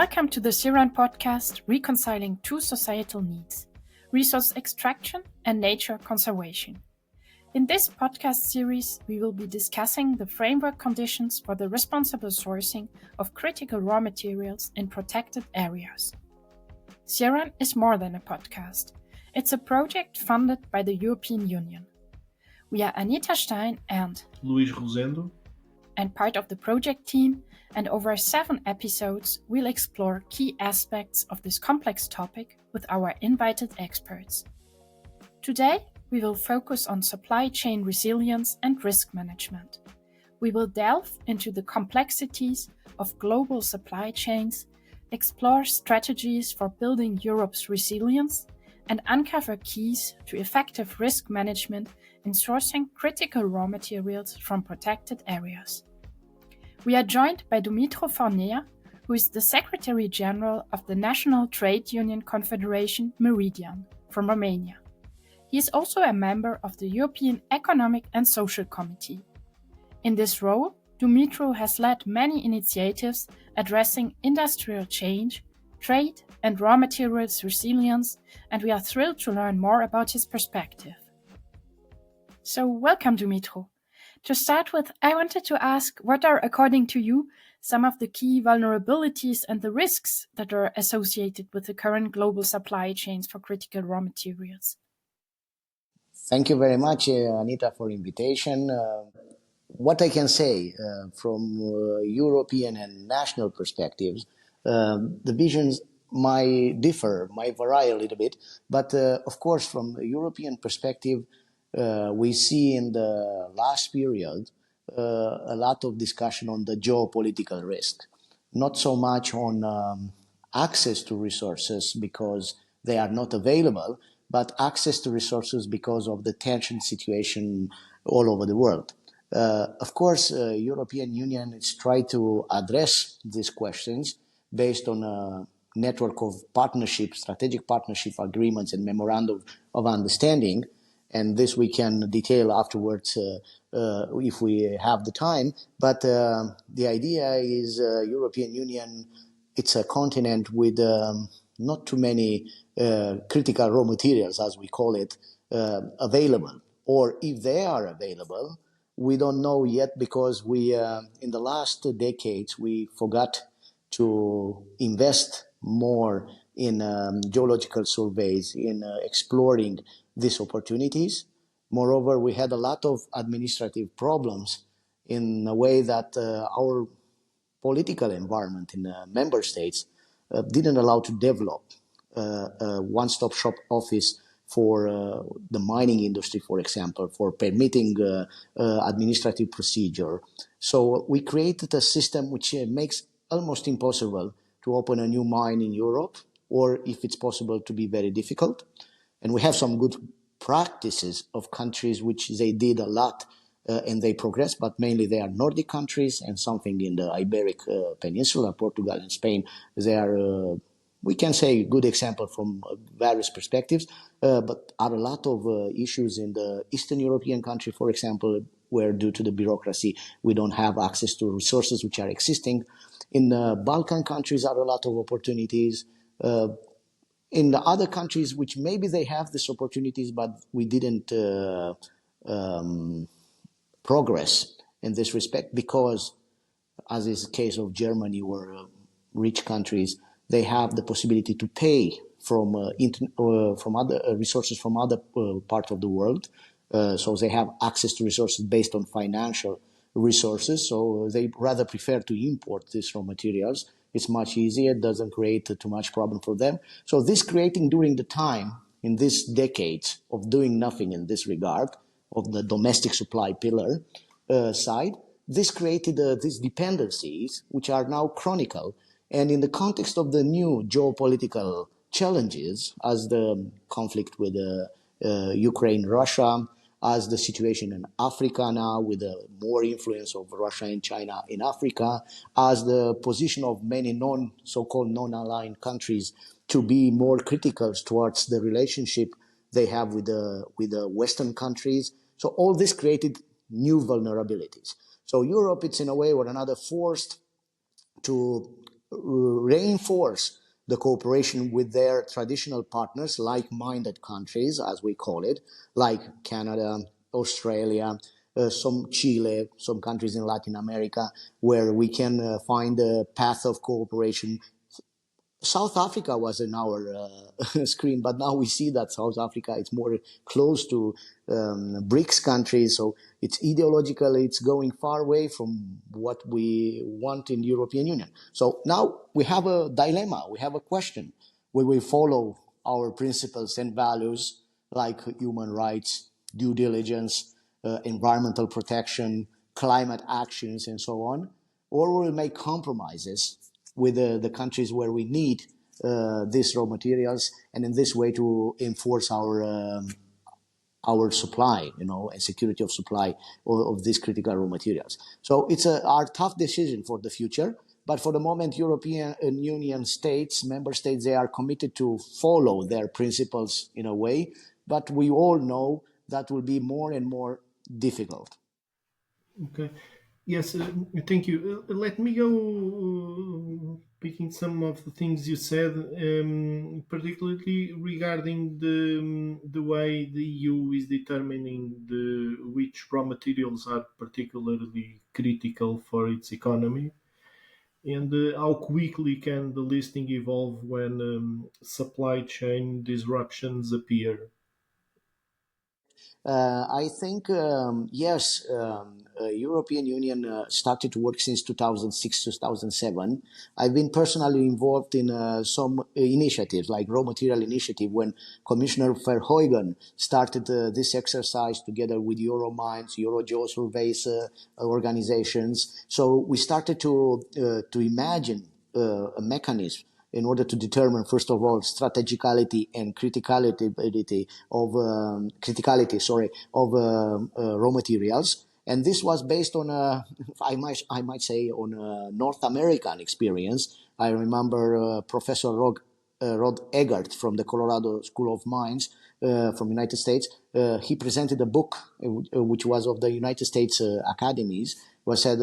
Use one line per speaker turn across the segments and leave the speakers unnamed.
Welcome to the CIRAN podcast, Reconciling Two Societal Needs, Resource Extraction and Nature Conservation. In this podcast series, we will be discussing the framework conditions for the responsible sourcing of critical raw materials in protected areas. CIRAN is more than a podcast. It's a project funded by the European Union. We are Anita Stein and
Luís Rosendo,
and part of the project team, and over 7 episodes, we'll explore key aspects of this complex topic with our invited experts. Today, we will focus on supply chain resilience and risk management. We will delve into the complexities of global supply chains, explore strategies for building Europe's resilience, and uncover keys to effective risk management in sourcing critical raw materials from protected areas. We are joined by Dumitru Fornea, who is the Secretary General of the National Trade Union Confederation MERIDIAN from Romania. He is also a member of the European Economic and Social Committee. In this role, Dumitru has led many initiatives addressing industrial change, trade, and raw materials resilience, and we are thrilled to learn more about his perspective. So, welcome, Dumitru. To start with, I wanted to ask, what are, according to you, some of the key vulnerabilities and the risks that are associated with the current global supply chains for critical raw materials?
Thank you very much, Anita, for invitation. What I can say from European and national perspectives, the visions might differ, might vary a little bit, but of course, from a European perspective, we see in the last period a lot of discussion on the geopolitical risk, not so much on access to resources because they are not available, but access to resources because of the tension situation all over the world. Of course, European Union is trying to address these questions based on a network of partnership, strategic partnership agreements and memorandum of understanding. And this we can detail afterwards if we have the time. But the idea is European Union, it's a continent with not too many critical raw materials, as we call it, available. Or if they are available, we don't know yet because we, in the last decades, we forgot to invest more in geological surveys, in exploring these opportunities. Moreover, we had a lot of administrative problems in a way that our political environment in member states didn't allow to develop a one-stop shop office for the mining industry, for example, for permitting administrative procedure. So we created a system which makes almost impossible to open a new mine in Europe, or if it's possible, to be very difficult. And we have some good practices of countries which they did a lot and they progressed, but mainly they are Nordic countries and something in the Iberic Peninsula, Portugal and Spain. They are, we can say, good example from various perspectives, but are a lot of issues in the Eastern European country, for example, where due to the bureaucracy, we don't have access to resources which are existing. In the Balkan countries are a lot of opportunities. In the other countries, which maybe they have these opportunities, but we didn't progress in this respect because, as is the case of Germany or rich countries, they have the possibility to pay from other resources from other parts of the world. So they have access to resources based on financial resources. So they rather prefer to import these raw materials. It's much easier, doesn't create too much problem for them. So this creating during the time, in these decades of doing nothing in this regard, of the domestic supply pillar side, this created these dependencies, which are now chronicle. And in the context of the new geopolitical challenges, as the conflict with Ukraine, Russia, as the situation in Africa now with more influence of Russia and China in Africa, as the position of many so-called non-aligned countries to be more critical towards the relationship they have with the Western countries. So all this created new vulnerabilities. So Europe, it's in a way or another forced to reinforce the cooperation with their traditional partners, like-minded countries, as we call it, like Canada, Australia, some Chile, some countries in Latin America, where we can find a path of cooperation. South Africa was in our screen, but now we see that South Africa is more close to BRICS countries. So it's ideologically, it's going far away from what we want in the European Union. So now we have a dilemma, we have a question. Will we follow our principles and values like human rights, due diligence, environmental protection, climate actions, and so on? Or will we make compromises with the countries where we need these raw materials, and in this way to enforce our supply, and security of supply of these critical raw materials. So it's a tough decision for the future. But for the moment, European Union states, member states, they are committed to follow their principles in a way. But we all know that will be more and more difficult.
Okay. Yes, thank you. Let me go picking some of the things you said, particularly regarding the way the EU is determining which raw materials are particularly critical for its economy, and how quickly can the listing evolve when supply chain disruptions appear.
I think, yes, European Union started to work since 2006, 2007. I've been personally involved in some initiatives, like Raw Material Initiative, when Commissioner Verheugen started this exercise together with Euromines, Eurogeo surveys organizations. So we started to imagine a mechanism in order to determine, first of all, strategicality and criticality of raw materials. And this was based on I might say, on a North American experience. I remember Professor Rod Eggert from the Colorado School of Mines from United States. He presented a book which was of the United States academies, was said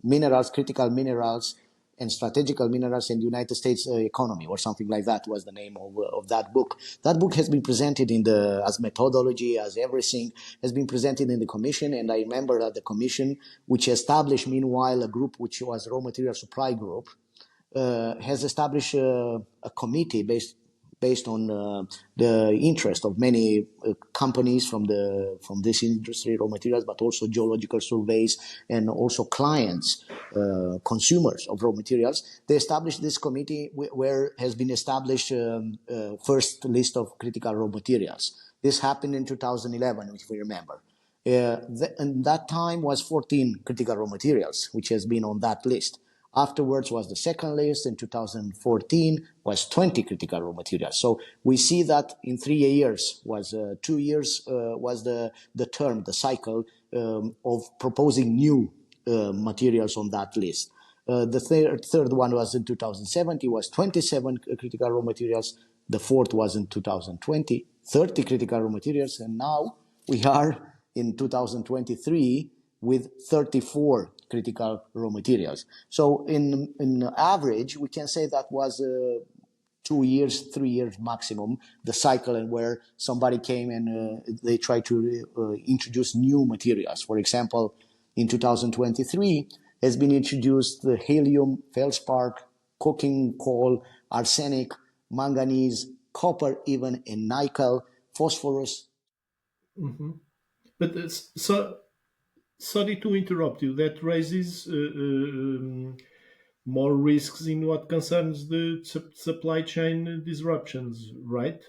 minerals, critical minerals, and strategical minerals in the United States economy, or something like that was the name of that book. That book has been presented as methodology, as everything, has been presented in the commission. And I remember that the commission, which established meanwhile a group which was Raw Material Supply Group, has established a committee based on the interest of many companies from this industry, raw materials, but also geological surveys and also clients, consumers of raw materials. They established this committee where has been established first list of critical raw materials. This happened in 2011, if we remember. And that time was 14 critical raw materials, which has been on that list. Afterwards was the second list. In 2014 was 20 critical raw materials. So we see that in 3 years was 2 years was the term, the cycle of proposing new materials on that list. The third one was in 2017, was 27 critical raw materials. The fourth was in 2020, 30 critical raw materials. And now we are in 2023 with 34 critical raw materials. So in average, we can say that was 2 years, 3 years maximum, the cycle, and where somebody came and they tried to introduce new materials. For example, in 2023 has been introduced the helium, feldspar, coking coal, arsenic, manganese, copper even, and nickel, phosphorus.
Mm-hmm. But sorry to interrupt you. That raises more risks in what concerns the supply chain disruptions, right?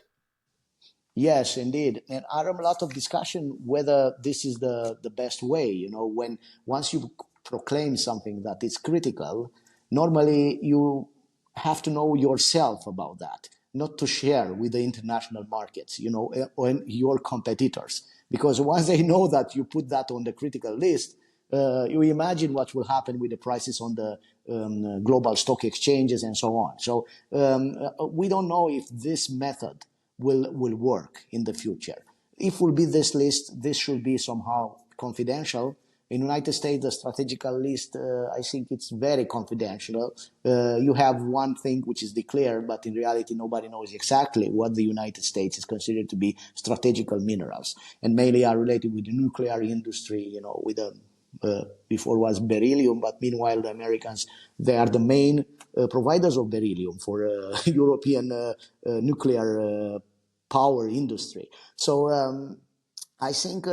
Yes, indeed. And I have a lot of discussion whether this is the best way. When once you proclaim something that is critical, normally you have to know yourself about that, not to share with the international markets, or your competitors. Because once they know that you put that on the critical list, you imagine what will happen with the prices on the global stock exchanges and so on. So we don't know if this method will work in the future. If will be this list, this should be somehow confidential, In the United States, the strategical list, I think it's very confidential. You have one thing which is declared, but in reality, nobody knows exactly what the United States is considered to be strategical minerals, and mainly are related with the nuclear industry, with before was beryllium, but meanwhile the Americans, they are the main providers of beryllium for European nuclear power industry. So I think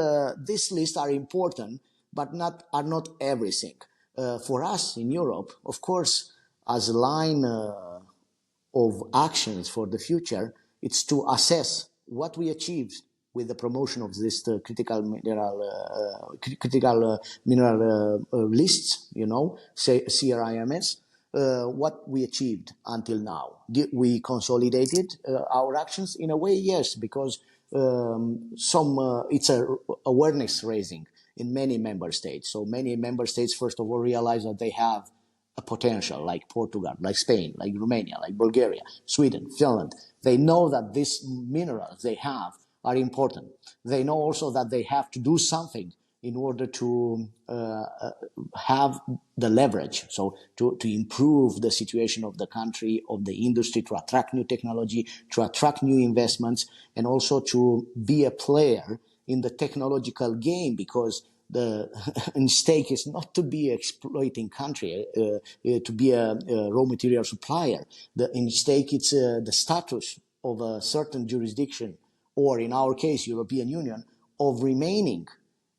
these lists are important, but are not everything. For us in Europe, of course, as a line of actions for the future, it's to assess what we achieved with the promotion of this critical mineral lists, say CRMs. What we achieved until now. Did we consolidated our actions? In a way, yes, because it's a awareness raising in many member states. So many member states, first of all, realize that they have a potential, like Portugal, like Spain, like Romania, like Bulgaria, Sweden, Finland. They know that these minerals they have are important. They know also that they have to do something in order to have the leverage, so to improve the situation of the country, of the industry, to attract new technology, to attract new investments, and also to be a player in the technological game, because the stake is not to be exploiting country, to be a raw material supplier. In stake, it's the status of a certain jurisdiction, or in our case, European Union, of remaining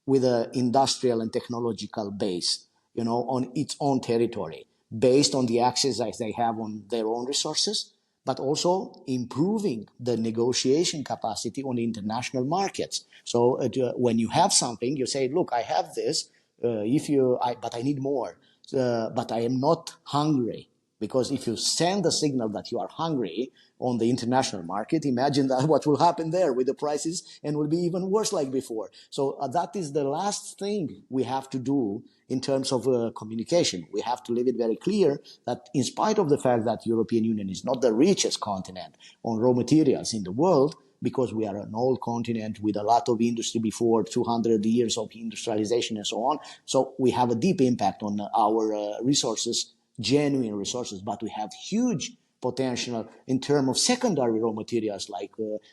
with an industrial and technological base, on its own territory, based on the access that they have on their own resources, but also improving the negotiation capacity on the international markets. So when you have something, you say, look, I have this, but I need more, but I am not hungry. Because if you send a signal that you are hungry on the international market, imagine that what will happen there with the prices, and will be even worse like before. So that is the last thing we have to do in terms of communication. We have to leave it very clear that in spite of the fact that European Union is not the richest continent on raw materials in the world, because we are an old continent with a lot of industry before 200 years of industrialization and so on. So we have a deep impact on our resources, genuine resources, but we have huge potential in terms of secondary raw materials like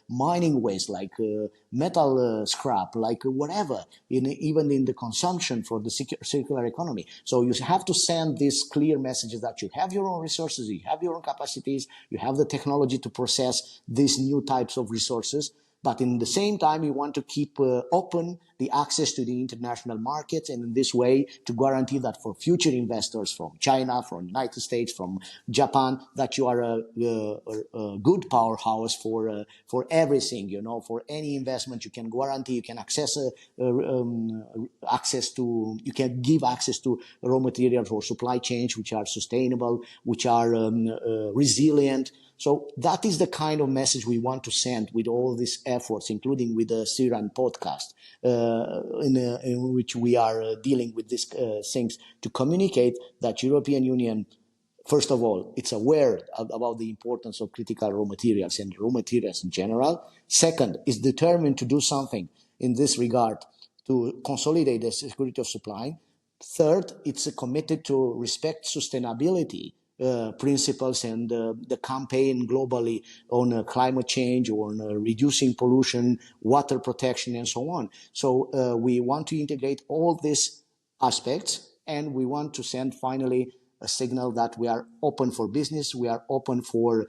mining waste, like metal scrap, like whatever, even in the consumption for the circular economy. So you have to send these clear messages that you have your own resources, you have your own capacities, you have the technology to process these new types of resources. But in the same time, you want to keep open the access to the international markets, and in this way to guarantee that for future investors from China, from United States, from Japan, that you are a good powerhouse for everything, for any investment. You can guarantee, you can you can give access to raw materials or supply chains which are sustainable, which are resilient. So that is the kind of message we want to send with all these efforts, including with the CIRAN podcast, in which we are dealing with these things, to communicate that European Union, first of all, it's aware about the importance of critical raw materials and raw materials in general. Second, is determined to do something in this regard to consolidate the security of supply. Third, it's committed to respect sustainability principles and the campaign globally on climate change, on reducing pollution, water protection, and so on. So we want to integrate all these aspects, and we want to send finally a signal that we are open for business, we are open for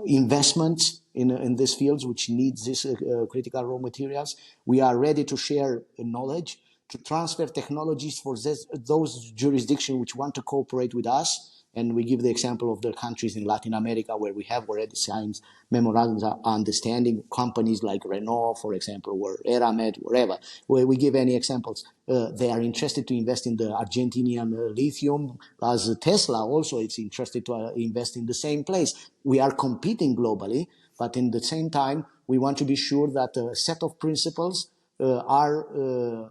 investments in these fields which needs these critical raw materials. We are ready to share knowledge, to transfer technologies for those jurisdictions which want to cooperate with us. And we give the example of the countries in Latin America where we have already signed memorandums of understanding, companies like Renault, for example, or Eramet, wherever, where we give any examples. They are interested to invest in the Argentinian lithium, as Tesla also is interested to invest in the same place. We are competing globally, but in the same time, we want to be sure that a set of principles are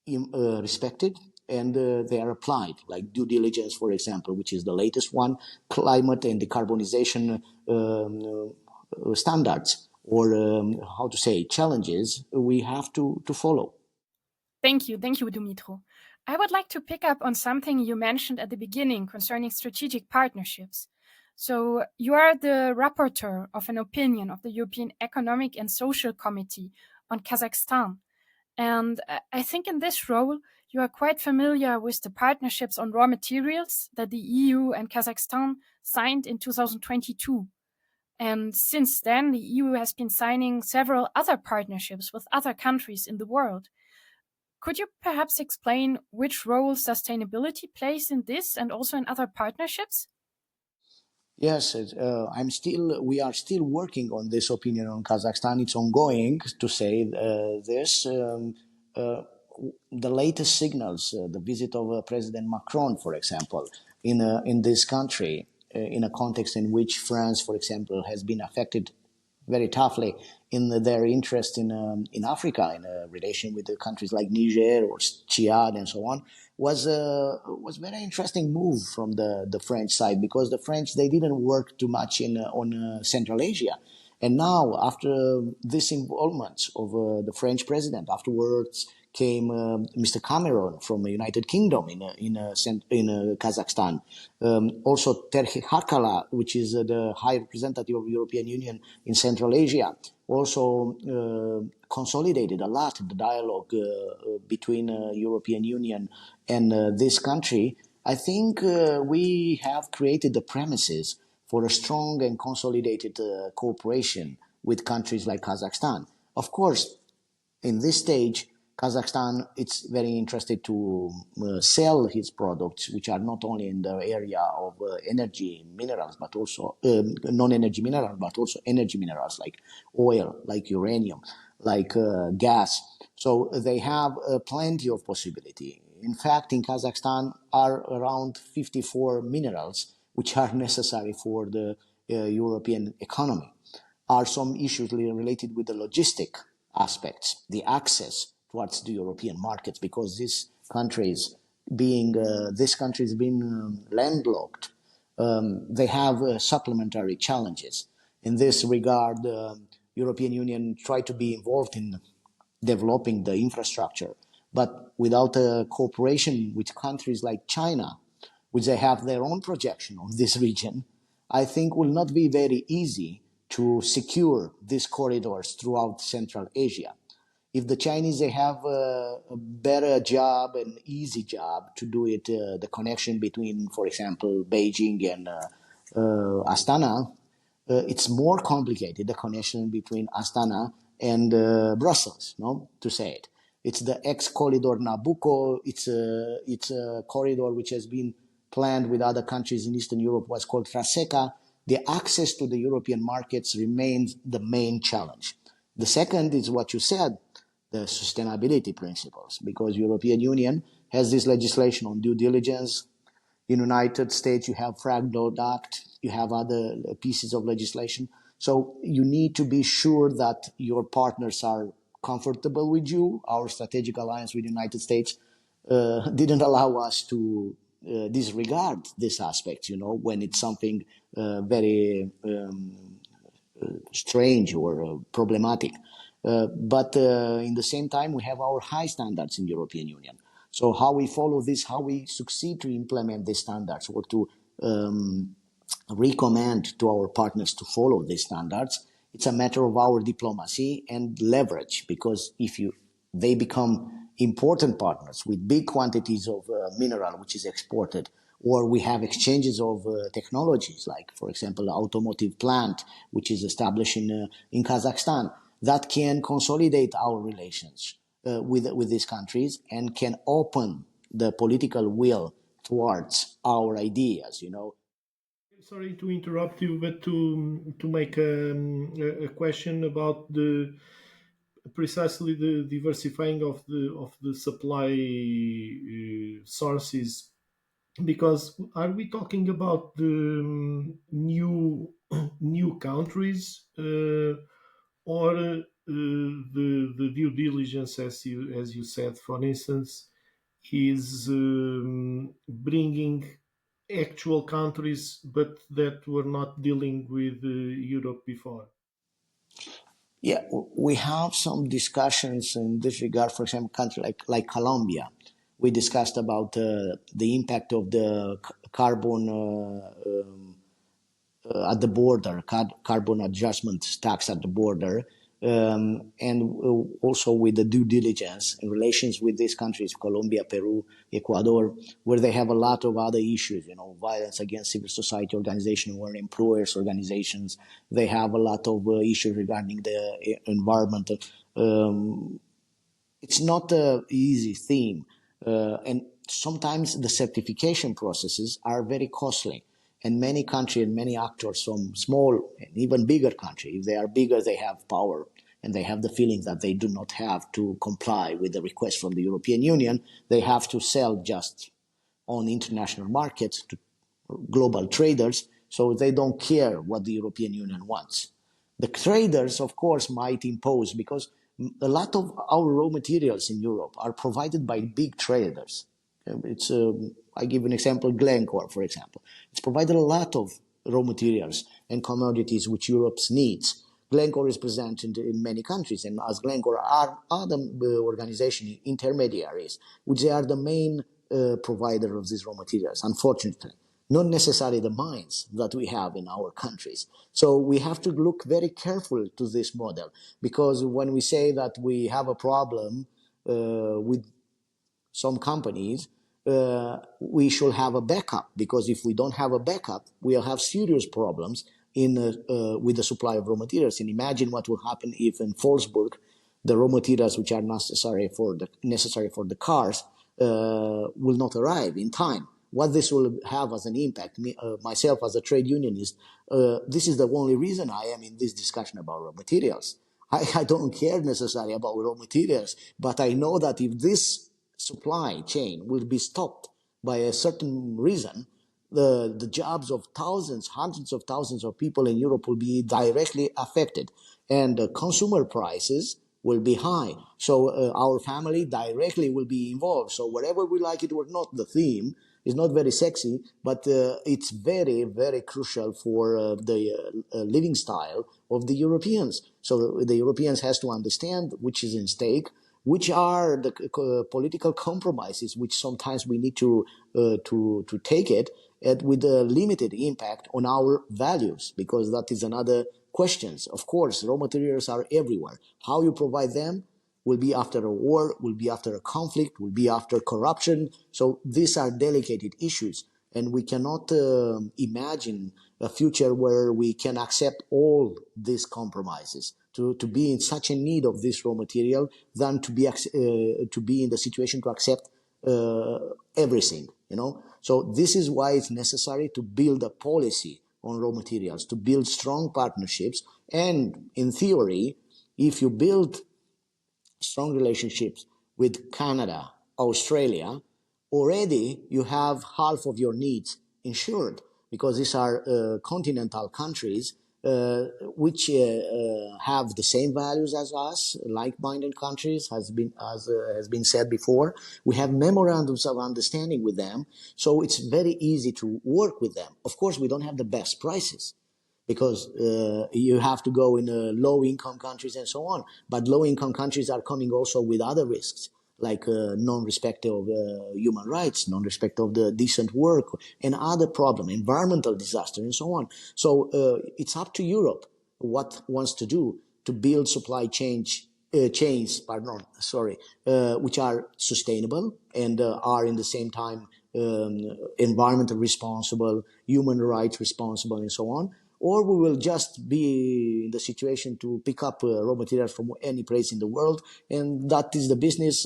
respected and they are applied, like due diligence, for example, which is the latest one, climate and decarbonization standards, or challenges we have to follow.
Thank you, Dumitru. I would like to pick up on something you mentioned at the beginning concerning strategic partnerships. So, you are the rapporteur of an opinion of the European Economic and Social Committee on Kazakhstan. And I think in this role, you are quite familiar with the partnerships on raw materials that the EU and Kazakhstan signed in 2022. And since then, the EU has been signing several other partnerships with other countries in the world. Could you perhaps explain which role sustainability plays in this and also in other partnerships?
Yes, we are still working on this opinion on Kazakhstan. It's ongoing, to say this. Uh, the latest signals, the visit of President Macron, for example, in this country, in a context in which France, for example, has been affected very toughly in their interest in Africa, in relation with the countries like Niger or Chad and so on, was very interesting move from the French side, because the French, they didn't work too much on Central Asia. And now, after this involvement of the French president, afterwards came Mr. Cameron from the United Kingdom in Kazakhstan. Also, Terhi Hakala, which is the High Representative of the European Union in Central Asia, also consolidated a lot the dialogue between European Union and this country. I think we have created the premises for a strong and consolidated cooperation with countries like Kazakhstan. Of course, in this stage, Kazakhstan is very interested to sell its products, which are not only in the area of energy minerals, but also non-energy minerals, but also energy minerals like oil, like uranium, like gas. So they have plenty of possibility. In fact, in Kazakhstan are around 54 minerals which are necessary for the European economy. Are some issues related with the logistic aspects, the access towards the European markets, because this countries being landlocked, they have supplementary challenges. In this regard, the European Union tried to be involved in developing the infrastructure, but without a cooperation with countries like China, which they have their own projection on this region, I think will not be very easy to secure these corridors throughout Central Asia. If the Chinese, they have a better job, an easy job to do it, the connection between, for example, Beijing and Astana, it's more complicated, the connection between Astana and Brussels, no, to say it. It's the ex-corridor Nabucco. It's a corridor which has been planned with other countries in Eastern Europe, was called Traseca. The access to the European markets remains the main challenge. The second is what you said, the sustainability principles, because European Union has this legislation on due diligence. In United States, you have Fragment Act, you have other pieces of legislation. So you need to be sure that your partners are comfortable with you. Our strategic alliance with the United States didn't allow us to disregard this aspect, when it's something very strange or problematic. But in the same time, we have our high standards in the European Union. So how we follow this, how we succeed to implement these standards, or to recommend to our partners to follow these standards, it's a matter of our diplomacy and leverage, because if they become important partners with big quantities of mineral which is exported, or we have exchanges of technologies, like, for example, automotive plant, which is established in Kazakhstan, that can consolidate our relations with these countries and can open the political will towards our ideas.
Sorry to interrupt you, but to make a question about precisely the diversifying of the supply sources, because are we talking about the new countries, or the due diligence, as you said, for instance, is bringing actual countries, but that were not dealing with Europe before?
Yeah, we have some discussions in this regard. For example, country like Colombia, we discussed about the impact of the carbon at the border, carbon adjustment tax at the border, and also with the due diligence in relations with these countries, Colombia, Peru, Ecuador, where they have a lot of other issues, violence against civil society organizations or employers organizations. They have a lot of issues regarding the environment. It's not an easy theme. And sometimes the certification processes are very costly. And many countries and many actors from small and even bigger countries, if they are bigger, they have power and they have the feeling that they do not have to comply with the request from the European Union. They have to sell just on international markets to global traders, so they don't care what the European Union wants. The traders, of course, might impose, because a lot of our raw materials in Europe are provided by big traders. I give an example, Glencore, for example. It's provided a lot of raw materials and commodities which Europe needs. Glencore is present in many countries, and as Glencore are other organizations, intermediaries, which they are the main provider of these raw materials, unfortunately. Not necessarily the mines that we have in our countries. So we have to look very carefully to this model, because when we say that we have a problem with some companies, we should have a backup, because if we don't have a backup, we'll have serious problems with the supply of raw materials. And imagine what will happen if in Wolfsburg, the raw materials which are necessary for the cars will not arrive in time. What this will have as an impact, myself as a trade unionist, this is the only reason I am in this discussion about raw materials. I don't care necessarily about raw materials, but I know that if this supply chain will be stopped by a certain reason, the jobs of thousands, hundreds of thousands of people in Europe will be directly affected, and the consumer prices will be high. So our family directly will be involved. So whatever we like it or not, the theme is not very sexy, but it's very, very crucial for the living style of the Europeans. So the Europeans has to understand which is in stake, which are the political compromises which sometimes we need to take it, and with a limited impact on our values, because that is another question. Of course, raw materials are everywhere. How you provide them will be after a war, will be after a conflict, will be after corruption. So these are delicate issues, and we cannot imagine a future where we can accept all these compromises. To be in such a need of this raw material than to be in the situation to accept everything, So this is why it's necessary to build a policy on raw materials, to build strong partnerships. And in theory, if you build strong relationships with Canada, Australia, already you have half of your needs insured, because these are continental countries which have the same values as us, like-minded countries, has been said before. We have memorandums of understanding with them, so it's very easy to work with them. Of course, we don't have the best prices, because you have to go in low-income countries and so on. But low-income countries are coming also with other risks, like non-respect of human rights, non-respect of the decent work, and other problems, environmental disaster, and so on. So it's up to Europe what wants to do to build supply chains, which are sustainable and are in the same time environmental responsible, human rights responsible, and so on. Or we will just be in the situation to pick up raw materials from any place in the world, and that is the business.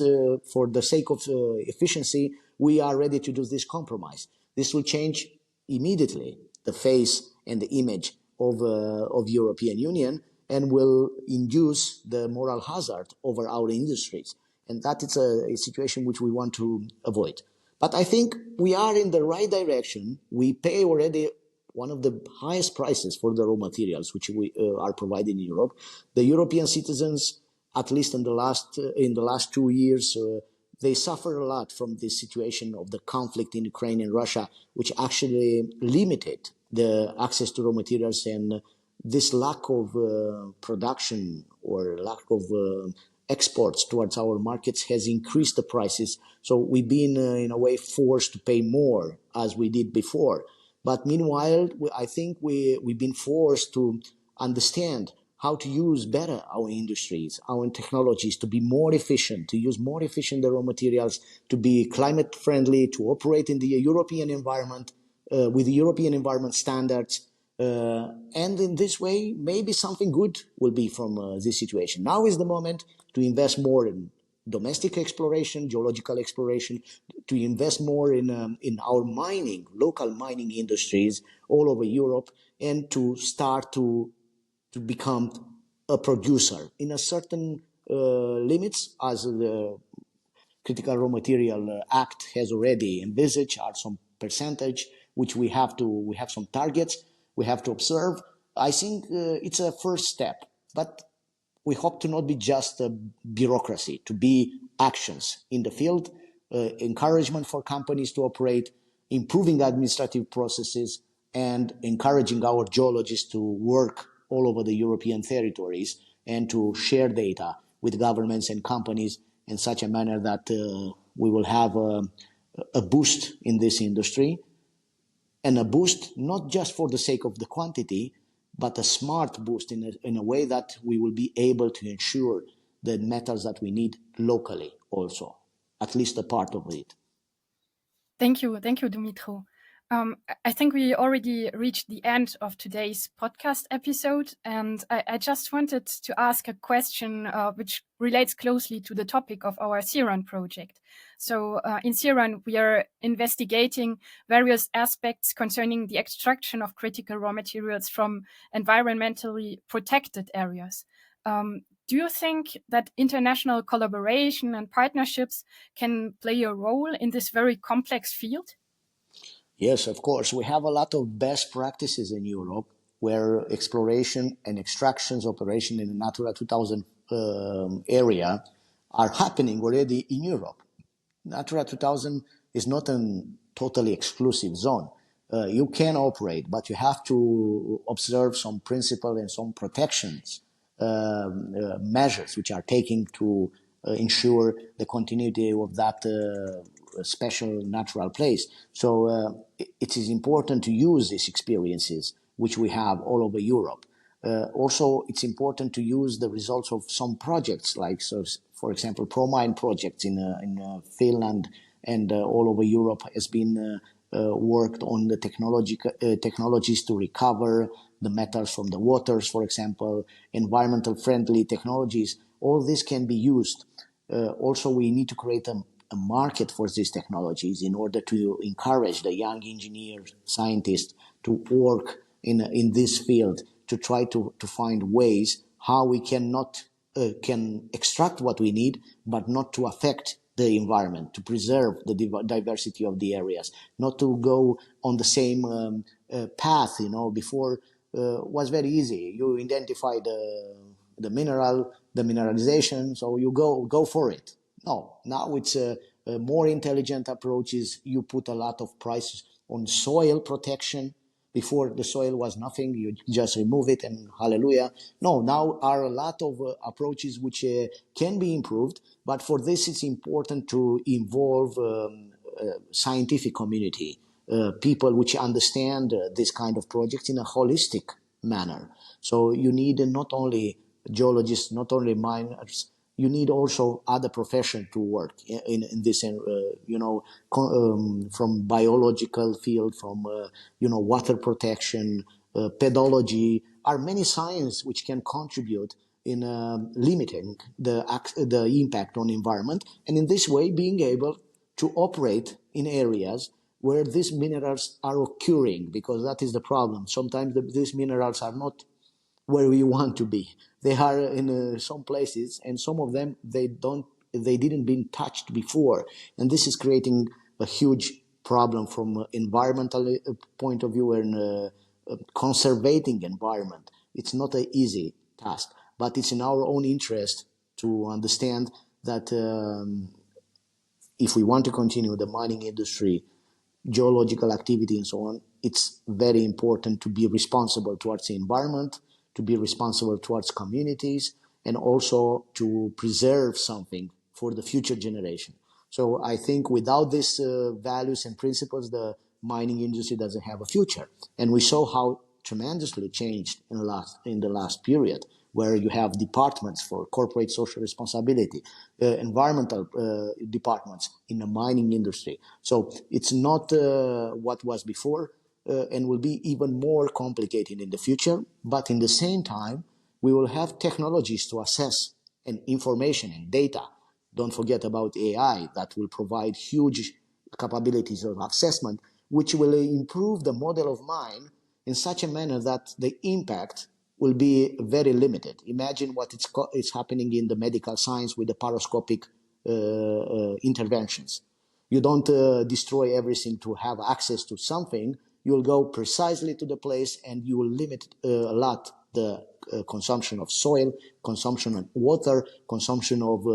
For the sake of efficiency, we are ready to do this compromise. This will change immediately the face and the image of European Union, and will induce the moral hazard over our industries. And that is a situation which we want to avoid. But I think we are in the right direction. We pay already one of the highest prices for the raw materials which we are providing in Europe. The European citizens, at least in the last 2 years, they suffer a lot from this situation of the conflict in Ukraine and Russia, which actually limited the access to raw materials, and this lack of production or lack of exports towards our markets has increased the prices. So we've been, in a way, forced to pay more as we did before. But meanwhile, I think we've been forced to understand how to use better our industries, our technologies, to be more efficient, to use more efficient the raw materials, to be climate friendly, to operate in the European environment with the European environment standards. And in this way, maybe something good will be from this situation. Now is the moment to invest more in domestic exploration, geological exploration, to invest more in our mining, local mining industries all over Europe, and to start to become a producer in a certain limits, as the Critical Raw Material Act has already envisaged, are some percentage which we have some targets we have to observe. I think it's a first step, but we hope to not be just a bureaucracy, to be actions in the field, encouragement for companies to operate, improving administrative processes, and encouraging our geologists to work all over the European territories and to share data with governments and companies in such a manner that we will have a boost in this industry, and a boost not just for the sake of the quantity, but a smart boost in a way that we will be able to ensure the metals that we need locally also, at least a part of it.
Thank you, Dumitru. I think we already reached the end of today's podcast episode, and I just wanted to ask a question which relates closely to the topic of our CIRAN project. So in CIRAN, we are investigating various aspects concerning the extraction of critical raw materials from environmentally protected areas. Do you think that international collaboration and partnerships can play a role in this very complex field?
Yes, of course. We have a lot of best practices in Europe where exploration and extractions operation in the Natura 2000 area are happening already in Europe. Natura 2000 is not a totally exclusive zone. You can operate, but you have to observe some principle and some protections measures which are taken to ensure the continuity of that special natural place. So it is important to use these experiences which we have all over Europe. Also, it's important to use the results of some projects, like, so, for example, ProMine projects in Finland and all over Europe has been worked on the technologies to recover the metals from the waters, for example, environmental friendly technologies. All this can be used. Also, we need to create a market for these technologies in order to encourage the young engineers, scientists to work in this field, to try to find ways how we can extract what we need, but not to affect the environment, to preserve the diversity of the areas, not to go on the same path. Before was very easy. You identify the mineral, the mineralization, so you go for it. No, now it's a more intelligent approaches. You put a lot of prices on soil protection. Before, the soil was nothing, you just remove it and hallelujah. No, now are a lot of approaches which can be improved, but for this it's important to involve scientific community, people which understand this kind of projects in a holistic manner. So you need not only geologists, not only miners, you need also other professions to work in this, from biological field, from, water protection, pedology, are many sciences which can contribute in limiting the impact on environment, and in this way being able to operate in areas where these minerals are occurring, because that is the problem. Sometimes these minerals are not where we want to be. They are in some places, and some of them they didn't been touched before, and this is creating a huge problem from environmental point of view and conserving environment. It's not an easy task, but it's in our own interest to understand that if we want to continue the mining industry, geological activity and so on, it's very important to be responsible towards the environment, to be responsible towards communities, and also to preserve something for the future generation. So I think without these values and principles, the mining industry doesn't have a future. And we saw how tremendously changed in the last period, where you have departments for corporate social responsibility, environmental departments in the mining industry. So it's not what was before, and will be even more complicated in the future. But in the same time, we will have technologies to assess and information and data. Don't forget about AI that will provide huge capabilities of assessment, which will improve the model of mine in such a manner that the impact will be very limited. Imagine what is happening in the medical science with the paroscopic interventions. You don't destroy everything to have access to something. You will go precisely to the place, and you will limit a lot the consumption of soil, consumption of water, consumption of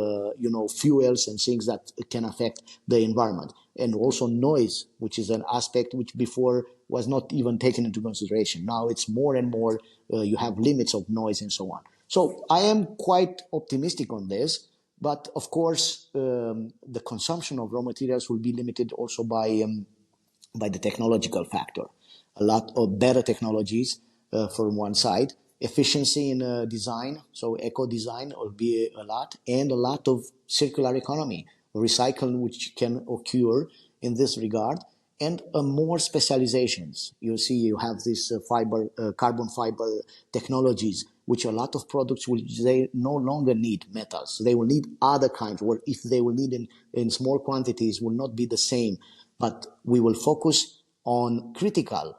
fuels and things that can affect the environment, and also noise, which is an aspect which before was not even taken into consideration. Now it's more and more. You have limits of noise and so on. So I am quite optimistic on this, but of course the consumption of raw materials will be limited also by the technological factor. A lot of better technologies from one side, efficiency in design, so eco-design will be a lot, and a lot of circular economy, recycling which can occur in this regard, and more specializations. You see, you have this carbon fiber technologies, which a lot of products they no longer need metals. They will need other kinds, or if they will need in small quantities, will not be the same. But we will focus on critical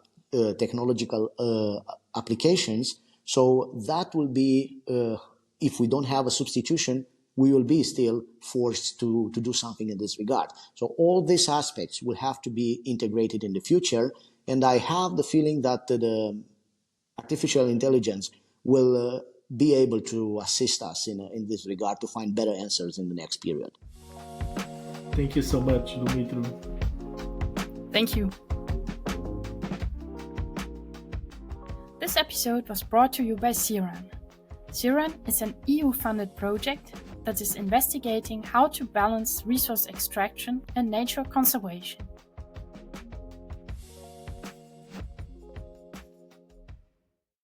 technological applications. So that will be, if we don't have a substitution, we will be still forced to do something in this regard. So all these aspects will have to be integrated in the future. And I have the feeling that the artificial intelligence will be able to assist us in this regard to find better answers in the next period.
Thank you so much, Dumitru.
Thank you. This episode was brought to you by CIRAN. CIRAN is an EU-funded project that is investigating how to balance resource extraction and nature conservation.